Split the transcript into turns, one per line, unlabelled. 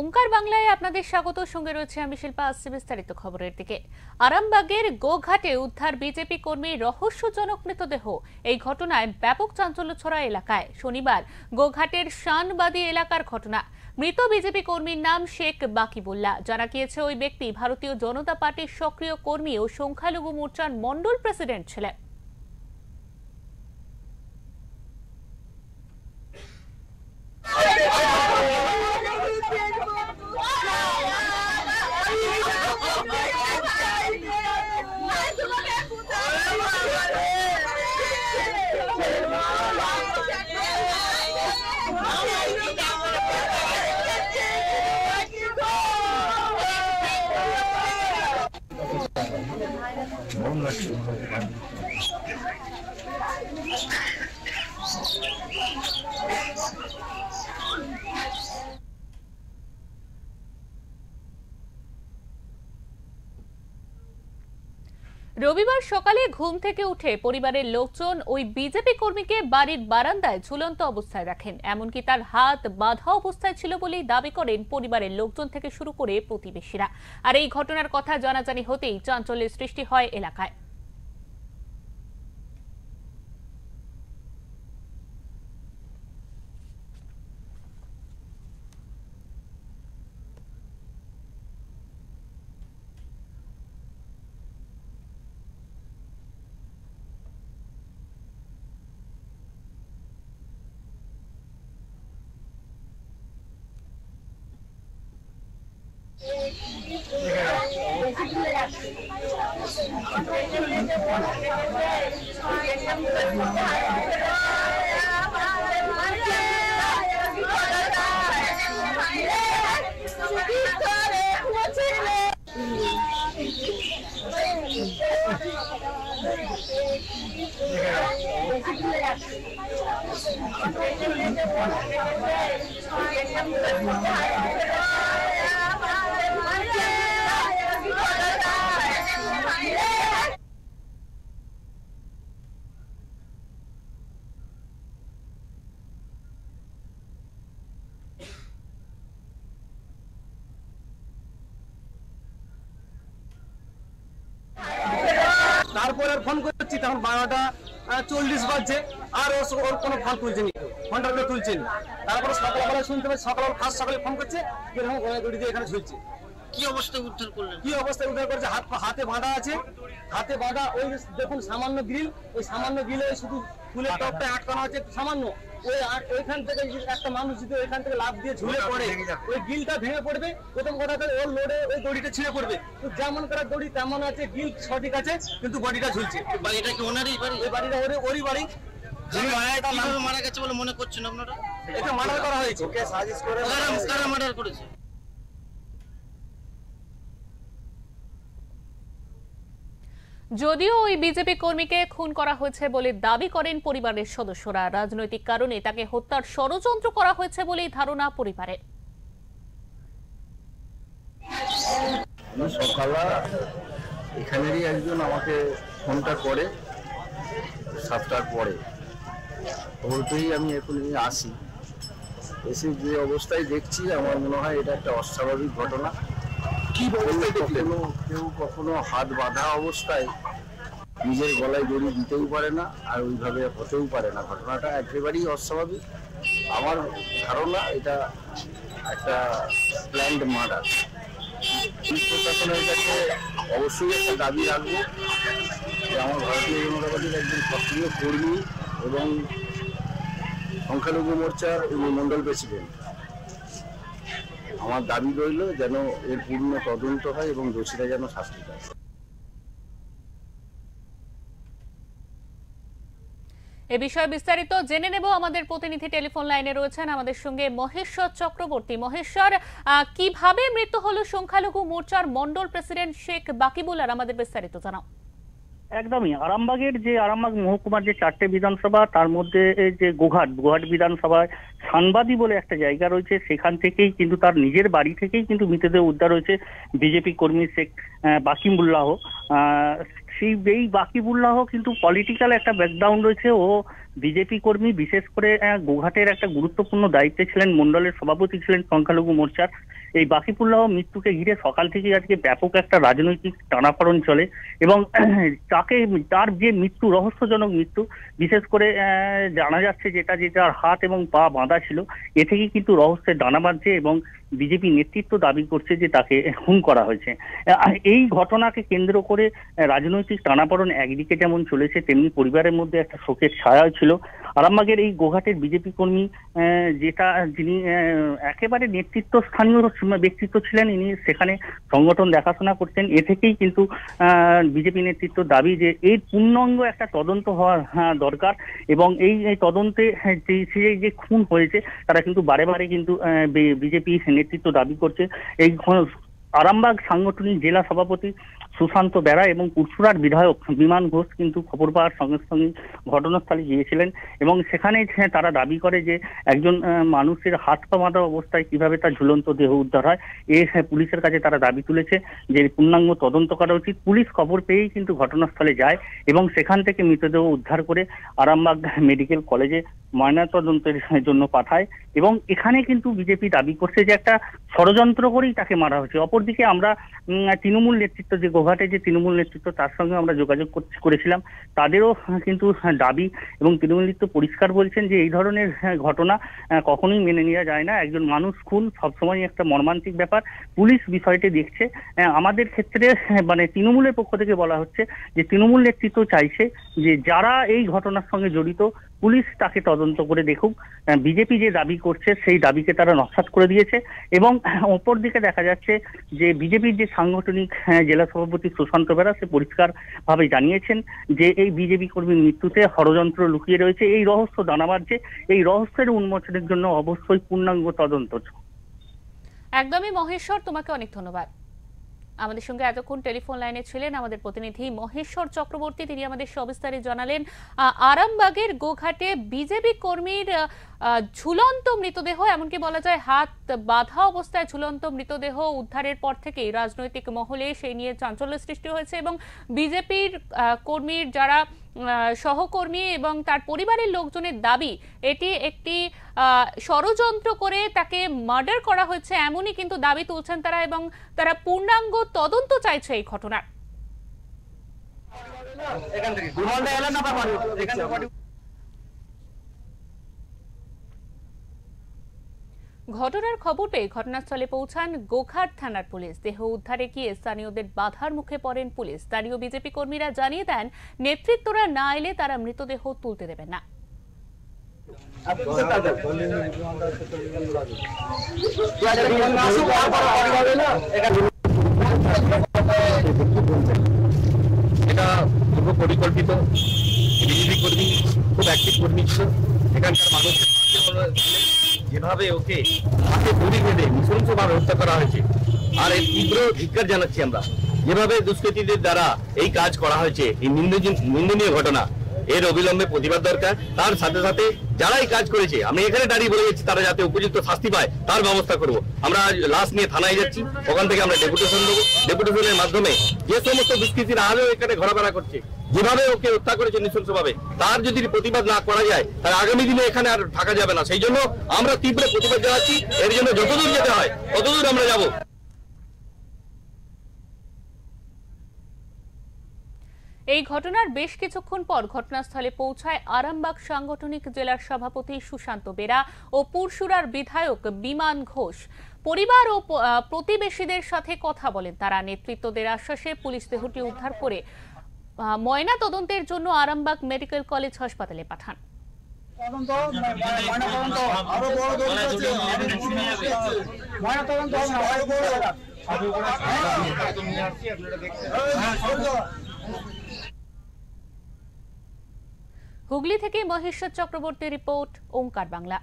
ওঙ্কার বাংলায় আপনাদের স্বাগত। সঙ্গে রয়েছে আমি শিল্পা। আসছে বিস্তারিত খবরের দিকে। আরামবাগের গোঘাটে উদ্ধার বিজেপি কর্মীর রহস্যজনক মৃতদেহ। এই ঘটনায় ব্যাপক চাঞ্চল্য ছড়া এলাকায়। শনিবার গোঘাটের শানবাদী এলাকার ঘটনা। মৃত বিজেপি কর্মীর নাম শেখ বাকিবুল্লাহ। জানা গিয়েছে ওই ব্যক্তি ভারতীয় জনতা পার্টির সক্রিয় কর্মী ও সংখ্যালঘু মোর্চার মন্ডল প্রেসিডেন্ট ছিলেন। রবিবার সকালে ঘুম থেকে উঠে পরিবারের লোকজন ওই বিজেপি কর্মীকে বাড়ির বারান্দায় ঝুলন্ত অবস্থায় রাখেন। এমনকি তার হাত বাঁধা অবস্থায় ছিল বলেই দাবি করেন পরিবারের লোকজন থেকে শুরু করে প্রতিবেশীরা। আর এই ঘটনার কথা জানাজানি হতেই চাঞ্চল্যের সৃষ্টি হয় এলাকায়।
তারপরে ফোন করছি, তখন 12:40 বাজছে, আর ওর কোনো ফোন তুলছেনি, ফোনটা তুলছেনি। তারপরে সকালবেলা শুনতে পাচ্ছি, ফার্স্ট সকালে ফোন করছে, এরকম গড়ি দিয়ে এখানে ঝুলছে।
কি অবস্থায় উদ্ধার করলেন?
কি অবস্থায় উদ্ধার করেছে? হাতে বাঁধা আছে, হাতে বাঁধা। ওই দেখুন সামান্য গ্রিল, ওই সামান্য গ্রিলে শুধু ফুলের টপটা আটকানো আছে সামান্য। ওইখান থেকে একটা মানুষ যদি ওইখান থেকে লাফ দিয়ে ঝুলে পড়ে, ওই গিলটা ভেঙে পড়বে। প্রথম কথা হচ্ছে ওর লোডে ওই দড়িটা ছিঁড়ে পড়বে। তো যেমন করার দড়ি তেমন আছে, গিল সঠিক আছে, কিন্তু বডিটা ঝুলছে।
এটা কি ওনারই বাড়ি?
ওই বাড়িটা ওরই বাড়ি।
কিভাবে মারা গেছে বলে মনে করছেন আপনারা?
এটা মার্ডার করা হয়েছে। ওকে সাজিশ করে
কারা মার্ডার করেছে?
যদিও ওই বিজেপি কর্মীকে খুন করা হয়েছে বলে দাবি করেন পরিবারের সদস্যরা, রাজনৈতিক কারণে তাকে হত্যার ষড়যন্ত্র করা হয়েছে বলেই ধারণা পরিবারের।
সকালে এখানেরই একজন আমাকে ফোনটা করে 7টার পরে, বলতেই আমি এখনই আসি। এসে যে অবস্থায় দেখছি, আমার মনে হয় এটা একটা অস্বাভাবিক ঘটনা। কি কেউ কখনো হাত বাঁধা অবস্থায় নিজের গলায় দড়ি দিতেও পারে না, আর ওইভাবে হতেও পারে না। ঘটনাটা একেবারেই অস্বাভাবিক। আমার ধারণা এটা একটা প্ল্যান্ড মার্ডার। প্রশাসনের কাছে অবশ্যই একটা দাবি রাখবো যে আমার ভারতীয় জনতা পার্টির একজন সক্রিয় কর্মী এবং সংখ্যালঘু মোর্চার মন্ডল প্রেসিডেন্ট। আমার দাবি রইল যেন এর পূর্ণ তদন্ত হয় এবং দোষীরা যেন শাস্তি পায়।
এ বিষয়ে বিস্তারিত জেনে নেব। আমাদের প্রতিনিধি টেলিফোন লাইনে রয়েছেন আমাদের সঙ্গে মহেশ্বর চক্রবর্তী। মহেশ্বর, কিভাবে মৃত্যু হলো সংখ্যালঘু মোর্চার মন্ডল প্রেসিডেন্ট শেখ বাকিবুল্লাহর, আমাদের বিস্তারিত জানাও।
একদমই আরামবাগের যে আরামবাগ মহকুমার যে 4টে বিধানসভা, তার মধ্যে যে গোঘাট বিধানসভায় শানবাদী বলে একটা জায়গা রয়েছে, সেখান থেকেই কিন্তু তার নিজের বাড়ি থেকেই কিন্তু মৃতদেহ উদ্ধার হয়েছে বিজেপি কর্মী শেখ বাকিবুল্লাহ। এই বাকিবুল্লাহ কিন্তু পলিটিক্যাল একটা ব্যাকগ্রাউন্ড রয়েছে। ও বিজেপি কর্মী, বিশেষ করে গোঘাটের একটা গুরুত্বপূর্ণ দায়িত্বে ছিলেন, মন্ডলের সভাপতি ছিলেন সংখ্যালঘু মোর্চার। এই বাকিফুল্লাহ মৃত্যুকে ঘিরে সকাল থেকে আজকে ব্যাপক একটা রাজনৈতিক টানাপড়ন চলে এবং তার যে মৃত্যু, রহস্যজনক মৃত্যু, বিশেষ করে জানা যাচ্ছে যে তার হাত এবং পা বাঁধা ছিল, এ থেকেই কিন্তু রহস্যের দানা বাঁধছে এবং বিজেপি নেতৃত্ব দাবি করছে যে তাকে খুন করা হয়েছে। এই ঘটনাকে কেন্দ্র করে রাজনৈতিক টানাপড়ন একদিকে যেমন চলেছে, তেমনি পরিবারের মধ্যে একটা শোকের ছায়া ছিল। আরামবাগের এই গোঘাটের বিজেপি কর্মী যিনি একেবারে নেতৃত্ব স্থানীয় ব্যক্তিত্ব ছিলেন, ইনি সেখানে সংগঠন দেখাশোনা করতেন। এ থেকেই কিন্তু বিজেপি নেতৃত্ব দাবি যে এর পূর্ণাঙ্গ একটা তদন্ত হওয়া দরকার এবং এই তদন্তে যে খুন হয়েছে তারা কিন্তু বারে বারে কিন্তু বিজেপি নেতৃত্ব দাবি করছে। এই আরামবাগ সাংগঠনিক জেলা সভাপতি সুশান্ত বেরা এবং পুরসুরার বিধায়ক বিমান ঘোষ কিন্তু খবর পাওয়ার সঙ্গে সঙ্গে ঘটনাস্থলে গিয়েছিলেন এবং সেখানে তারা দাবি করে যে একজন মানুষের হাত পা বাঁধা অবস্থায় কিভাবে তার ঝুলন্ত দেহ উদ্ধার হয়, পুলিশের কাছে তারা দাবি তুলেছে যে পূর্ণাঙ্গ তদন্ত করা উচিত। পুলিশ খবর পেয়েই কিন্তু ঘটনাস্থলে যায় এবং সেখান থেকে মৃতদেহ উদ্ধার করে আরামবাগ মেডিকেল কলেজে ময়নাতদন্তের জন্য পাঠায় এবং এখানে কিন্তু বিজেপি দাবি করছে যে একটা ষড়যন্ত্র করেই তাকে মারা হয়েছে। অপরদিকে আমরা তৃণমূল নেতৃত্ব, যে গোঘাটে যে তৃণমূল নেতৃত্ব, তার সঙ্গে আমরা যোগাযোগ করেছিলাম। তাদেরও কিন্তু দাবি এবং তৃণমূল নেতৃত্ব পরিষ্কার বলছেন যে এই ধরনের ঘটনা কখনোই মেনে নেওয়া যায় না। একজন মানুষ খুন সবসময় একটা মর্মান্তিক ব্যাপার। পুলিশ বিষয়টি দেখছে। আমাদের ক্ষেত্রে মানে তৃণমূলের পক্ষ থেকে বলা হচ্ছে যে তৃণমূল নেতৃত্ব চাইছে যে যারা এই ঘটনার সঙ্গে জড়িত পুলিশ তাকে তদন্ত করে দেখুক। বিজেপি যে দাবি করছে সেই দাবিকে তারা নস্যাৎ করে দিয়েছে এবং অপর দিকে দেখা যাচ্ছে যে বিজেপির যে সাংগঠনিক জেলা সভাপতি সুশান্ত বেরা সে পরিষ্কার ভাবে জানিয়েছেন যে এই বিজেপি কর্মীর মৃত্যুতে ষড়যন্ত্র লুকিয়ে রয়েছে। এই রহস্য দানা বাঁধছে। এই রহস্যের উন্মোচনের জন্য অবশ্যই পূর্ণাঙ্গ তদন্ত।
একদমই মহেশ্বর, তোমাকে অনেক ধন্যবাদ। আমাদের সঙ্গে এতক্ষণ টেলিফোন লাইনে ছিলেন আমাদের প্রতিনিধি মহেশ্বর চক্রবর্তী। তিনি আমাদের সবিস্তারে জানালেন আরামবাগের গোঘাটে বিজেপি কর্মীর ঝুলন্ত মৃতদেহ, এমনকি বলা যায় হাত বাঁধা অবস্থায় ঝুলন্ত মৃতদেহ উদ্ধারের পর থেকেই রাজনৈতিক মহলে সেই নিয়ে চাঞ্চল্য সৃষ্টি হয়েছে এবং বিজেপির কর্মীর যারা সহকর্মী এবং তার পরিবারের লোকজনের দাবি এটি একটি ষড়যন্ত্র করে তাকে মার্ডার করা হয়েছে, এমনই কিন্তু দাবি তুলছেন তারা এবং তারা পূর্ণাঙ্গ তদন্ত চাইছে এই ঘটনার। ঘটনার খবর পেয়ে ঘটনাস্থলে পৌঁছান গোঘাট থানার পুলিশ। দেহ উদ্ধারে গিয়ে স্থানীয়দের বাধার মুখে পড়েন পুলিশ। স্থানীয় বিজেপি কর্মীরা জানিয়ে দেন নেতৃত্বরা না এলে তারা মৃতদেহ তুলতে দেবেন না।
এটা পূর্ব পরিকল্পিত। বিজেপি কর্মী খুব অ্যাক্টিভ কর্মী ছিল। এখানকার মানুষের যেভাবে ওকে হাতে গুলি বেঁধে নৃশংসভাবে হত্যা করা হয়েছে, আর এই তীব্র ধিক্কার জানাচ্ছি আমরা। যেভাবে দুষ্কৃতীদের দ্বারা এই কাজ করা হয়েছে, এই নিন্দনীয় ঘটনা, এর অবিলম্বে প্রতিবাদ দরকার। তার সাথে সাথে যারা এই কাজ করেছে, আমি এখানে দাঁড়িয়ে বলে যাচ্ছি, তারা যাতে উপযুক্ত শাস্তি পায় তার ব্যবস্থা করব। আমরা লাশ নিয়ে থানায় যাচ্ছি, ওখান থেকে আমরা ডেপুটেশন দেবো। ডেপুটেশনের মাধ্যমে যে সমস্ত দুষ্কৃতীরা আরও এখানে ঘোরাফেরা করছে, যেভাবে ওকে হত্যা করেছে নৃশংসভাবে, তার যদি প্রতিবাদ না করা যায় তাহলে আগামী দিনে এখানে আর থাকা যাবে না। সেই জন্য আমরা তীব্র প্রতিবাদ জানাচ্ছি। এর জন্য যতদূর যেতে হয় ততদূর আমরা যাব।
এই ঘটনার বেশ কিছুক্ষণ পর ঘটনাস্থলে পৌঁছায় আরামবাগ সাংগঠনিক জেলার সভাপতি সুশান্ত বেরা ও পুরসুরার বিধায়ক বিমান ঘোষ। পরিবার ও প্রতিবেশীদের সাথে কথা বলেন তারা। নেতৃত্বদের আশ্বাসে পুলিশ দেহটি উদ্ধার করে ময়না তদন্তের জন্য আরামবাগ মেডিকেল কলেজ হাসপাতালে পাঠান। হুগলি থেকে মহেশ্বর চক্রবর্তী রিপোর্ট, ওঙ্কার বাংলা।